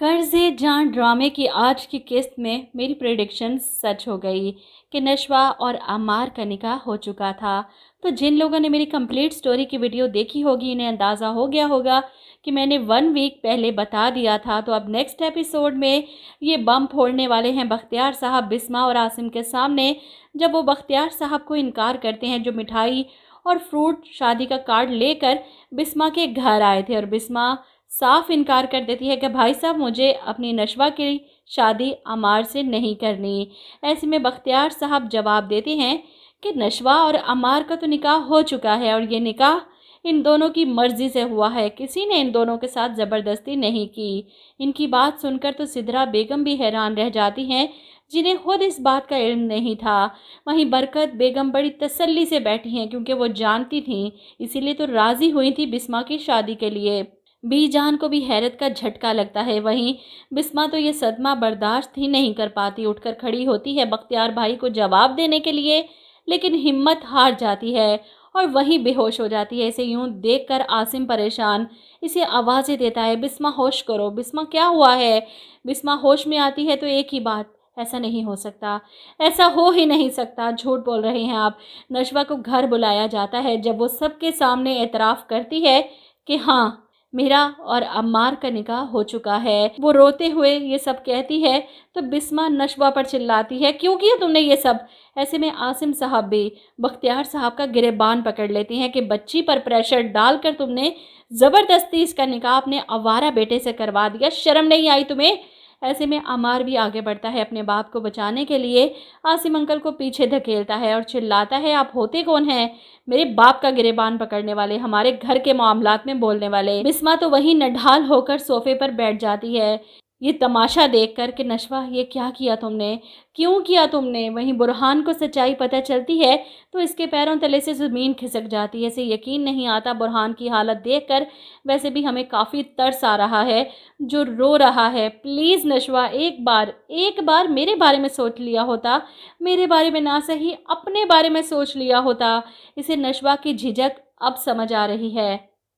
कर्ज़ जान ड्रामे की आज की किस्त में मेरी प्रेडिक्शन सच हो गई कि नशवा और अम्मार का निकाह हो चुका था। तो जिन लोगों ने मेरी कंप्लीट स्टोरी की वीडियो देखी होगी इन्हें अंदाज़ा हो गया होगा कि मैंने 1 वीक पहले बता दिया था। तो अब नेक्स्ट एपिसोड में ये बम फोड़ने वाले हैं बख्तियार साहब बिस्मा और आसिम के सामने, जब वो बख्तियार साहब को इनकार करते हैं जो मिठाई और फ्रूट शादी का कार्ड लेकर बिस्मा के घर आए थे। और बिस्मा साफ इनकार कर देती है कि भाई साहब मुझे अपनी नशवा की शादी अमार से नहीं करनी। ऐसे में बख्तियार साहब जवाब देते हैं कि नशवा और अमार का तो निकाह हो चुका है और ये निकाह इन दोनों की मर्ज़ी से हुआ है, किसी ने इन दोनों के साथ ज़बरदस्ती नहीं की। इनकी बात सुनकर तो सिद्रा बेगम भी हैरान रह जाती हैं, जिन्हें खुद इस बात का इल्म नहीं था। वहीं बरकत बेगम बड़ी तसल्ली से बैठी हैं क्योंकि वो जानती थीं, इसीलिए तो राज़ी हुई थी बिस्मा की शादी के लिए। बी जान को भी हैरत का झटका लगता है। वहीं बिस्मा तो ये सदमा बर्दाश्त ही नहीं कर पाती, उठकर खड़ी होती है बख्तियार भाई को जवाब देने के लिए, लेकिन हिम्मत हार जाती है और वहीं बेहोश हो जाती है। इसे यूं देखकर आसिम परेशान इसे आवाज़ें देता है, बिस्मा होश करो, बिस्मा क्या हुआ है। बिस्मा होश में आती है तो एक ही बात, ऐसा नहीं हो सकता, ऐसा हो ही नहीं सकता, झूठ बोल रहे हैं आप। नशवा को घर बुलाया जाता है। जब वो सबके सामने एतराफ़ करती है कि हाँ मेरा और अम्मार का निकाह हो चुका है, वो रोते हुए ये सब कहती है तो बिस्मा नशवा पर चिल्लाती है क्यों किया तुमने ये सब। ऐसे में आसिम साहब भी बख्तियार साहब का गिरेबान पकड़ लेती हैं कि बच्ची पर प्रेशर डालकर तुमने ज़बरदस्ती इसका निकाह अपने आवारा बेटे से करवा दिया, शर्म नहीं आई तुम्हें। ऐसे में अमार भी आगे बढ़ता है अपने बाप को बचाने के लिए, आसिम अंकल को पीछे धकेलता है और चिल्लाता है आप होते कौन हैं, मेरे बाप का गिरेबान पकड़ने वाले, हमारे घर के मामलात में बोलने वाले। बिस्मा तो वही नढाल होकर सोफे पर बैठ जाती है ये तमाशा देखकर कि नशवा ये क्या किया तुमने, क्यों किया तुमने। वहीं बुरहान को सच्चाई पता चलती है तो इसके पैरों तले से ज़मीन खिसक जाती है। इसे यकीन नहीं आता बुरहान की हालत देखकर। वैसे भी हमें काफ़ी तरस आ रहा है जो रो रहा है। प्लीज़ नशवा एक बार मेरे बारे में सोच लिया होता, मेरे बारे में ना सही अपने बारे में सोच लिया होता। इसे नशवा की झिझक अब समझ आ रही है।